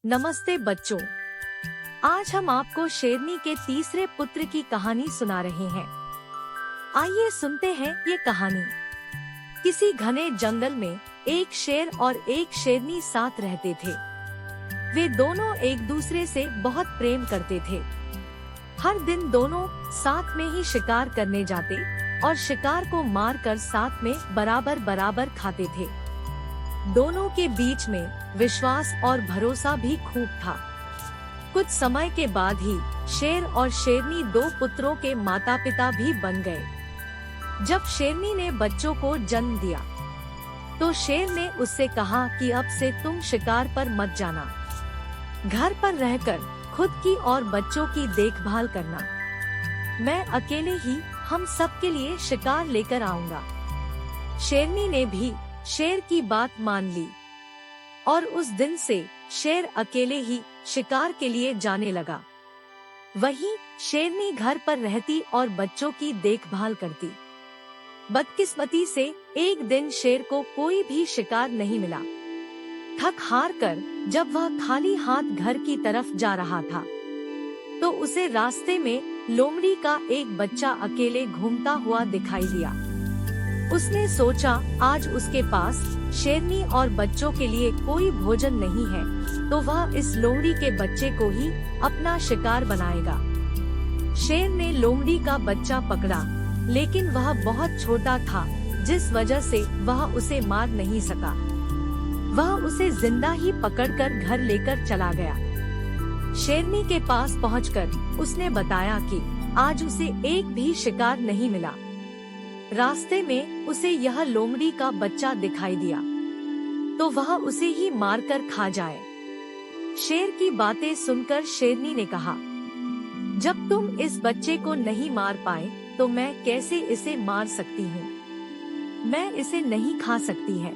नमस्ते बच्चों, आज हम आपको शेरनी के तीसरे पुत्र की कहानी सुना रहे हैं। आइए सुनते हैं ये कहानी। किसी घने जंगल में एक शेर और एक शेरनी साथ रहते थे। वे दोनों एक दूसरे से बहुत प्रेम करते थे। हर दिन दोनों साथ में ही शिकार करने जाते और शिकार को मारकर साथ में बराबर बराबर खाते थे। दोनों के बीच में विश्वास और भरोसा भी खूब था। कुछ समय के बाद ही शेर और शेरनी दो पुत्रों के माता पिता भी बन गए। जब शेरनी ने बच्चों को जन्म दिया तो शेर ने उससे कहा कि अब से तुम शिकार पर मत जाना, घर पर रहकर खुद की और बच्चों की देखभाल करना। मैं अकेले ही हम सब के लिए शिकार लेकर आऊंगा। शेरनी ने भी शेर की बात मान ली और उस दिन से शेर अकेले ही शिकार के लिए जाने लगा। वहीं शेरनी घर पर रहती और बच्चों की देखभाल करती। बदकिस्मती से एक दिन शेर को कोई भी शिकार नहीं मिला। थक हार कर जब वह खाली हाथ घर की तरफ जा रहा था तो उसे रास्ते में लोमड़ी का एक बच्चा अकेले घूमता हुआ दिखाई दिया। उसने सोचा आज उसके पास शेरनी और बच्चों के लिए कोई भोजन नहीं है तो वह इस लोमड़ी के बच्चे को ही अपना शिकार बनाएगा। शेर ने लोमड़ी का बच्चा पकड़ा, लेकिन वह बहुत छोटा था जिस वजह से वह उसे मार नहीं सका। वह उसे जिंदा ही पकड़कर घर लेकर चला गया। शेरनी के पास पहुंचकर उसने बताया कि आज उसे एक भी शिकार नहीं मिला। रास्ते में उसे यह लोमड़ी का बच्चा दिखाई दिया तो वह उसे ही मारकर खा जाए। शेर की बातें सुनकर शेरनी ने कहा, जब तुम इस बच्चे को नहीं मार पाए तो मैं कैसे इसे मार सकती हूँ। मैं इसे नहीं खा सकती है।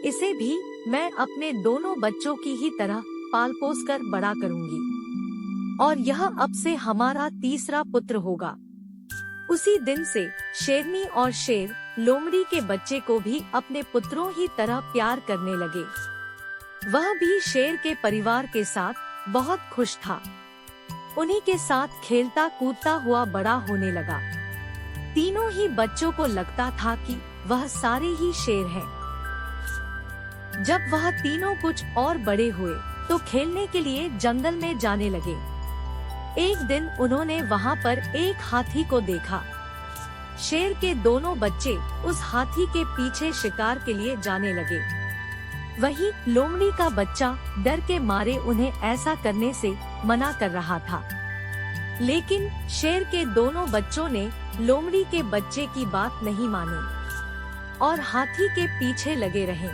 इसे भी मैं अपने दोनों बच्चों की ही तरह पाल पोस कर बड़ा करूँगी और यह अब से हमारा तीसरा पुत्र होगा। उसी दिन से शेरनी और शेर लोमड़ी के बच्चे को भी अपने पुत्रों ही तरह प्यार करने लगे। वह भी शेर के परिवार के साथ बहुत खुश था। उन्हीं के साथ खेलता कूदता हुआ बड़ा होने लगा। तीनों ही बच्चों को लगता था कि वह सारे ही शेर हैं। जब वह तीनों कुछ और बड़े हुए तो खेलने के लिए जंगल में जाने लगे। एक दिन उन्होंने वहाँ पर एक हाथी को देखा। शेर के दोनों बच्चे उस हाथी के पीछे शिकार के लिए जाने लगे। वहीं लोमड़ी का बच्चा डर के मारे उन्हें ऐसा करने से मना कर रहा था, लेकिन शेर के दोनों बच्चों ने लोमड़ी के बच्चे की बात नहीं मानी और हाथी के पीछे लगे रहे।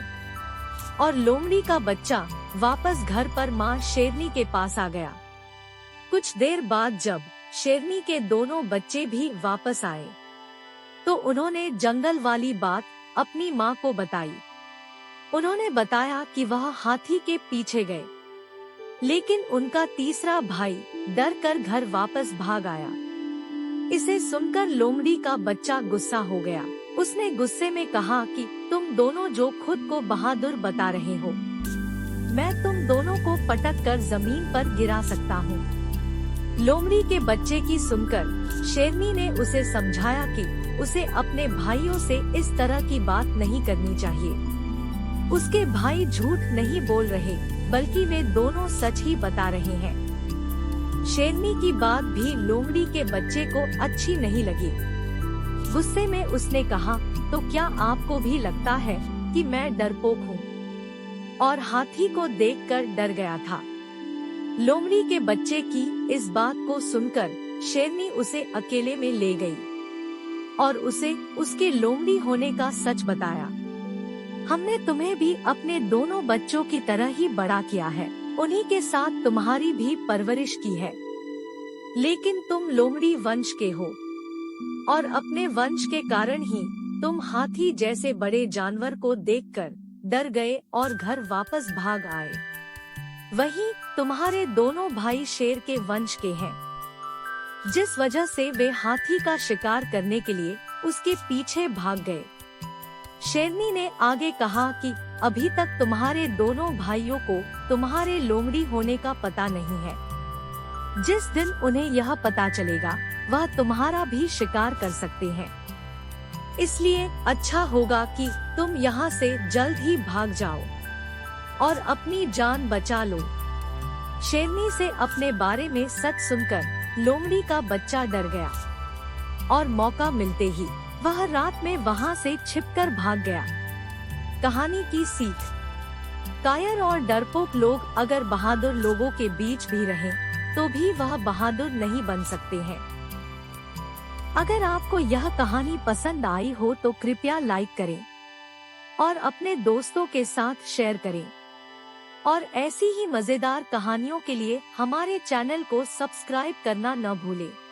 और लोमड़ी का बच्चा वापस घर पर माँ शेरनी के पास आ गया। कुछ देर बाद जब शेरनी के दोनों बच्चे भी वापस आए तो उन्होंने जंगल वाली बात अपनी माँ को बताई। उन्होंने बताया कि वह हाथी के पीछे गए, लेकिन उनका तीसरा भाई डर कर घर वापस भाग आया। इसे सुनकर लोमड़ी का बच्चा गुस्सा हो गया। उसने गुस्से में कहा कि तुम दोनों जो खुद को बहादुर बता रहे हो, मैं तुम दोनों को पटक कर जमीन पर गिरा सकता हूँ। लोमड़ी के बच्चे की सुनकर शेरनी ने उसे समझाया कि उसे अपने भाइयों से इस तरह की बात नहीं करनी चाहिए। उसके भाई झूठ नहीं बोल रहे, बल्कि वे दोनों सच ही बता रहे हैं। शेरनी की बात भी लोमड़ी के बच्चे को अच्छी नहीं लगी। गुस्से में उसने कहा, तो क्या आपको भी लगता है कि मैं डरपोक हूँ? और हाथी को देखकर डर गया था। लोमड़ी के बच्चे की इस बात को सुनकर शेरनी उसे अकेले में ले गई और उसे उसके लोमड़ी होने का सच बताया। हमने तुम्हें भी अपने दोनों बच्चों की तरह ही बड़ा किया है, उन्हीं के साथ तुम्हारी भी परवरिश की है, लेकिन तुम लोमड़ी वंश के हो और अपने वंश के कारण ही तुम हाथी जैसे बड़े जानवर को देखकर डर गए और घर वापस भाग आए। वहीं तुम्हारे दोनों भाई शेर के वंश के हैं, जिस वजह से वे हाथी का शिकार करने के लिए उसके पीछे भाग गए। शेरनी ने आगे कहा कि अभी तक तुम्हारे दोनों भाइयों को तुम्हारे लोमड़ी होने का पता नहीं है। जिस दिन उन्हें यह पता चलेगा, वह तुम्हारा भी शिकार कर सकते हैं। इसलिए अच्छा होगा कि तुम यहाँ से जल्द ही भाग जाओ और अपनी जान बचा लो। शेरनी से अपने बारे में सच सुनकर लोमड़ी का बच्चा डर गया और मौका मिलते ही वह रात में वहाँ से छिपकर भाग गया। कहानी की सीख। कायर और डरपोक लोग अगर बहादुर लोगों के बीच भी रहें, तो भी वह बहादुर नहीं बन सकते हैं। अगर आपको यह कहानी पसंद आई हो तो कृपया लाइक करें और अपने दोस्तों के साथ शेयर करें। और ऐसी ही मजेदार कहानियों के लिए हमारे चैनल को सब्सक्राइब करना न भूलें।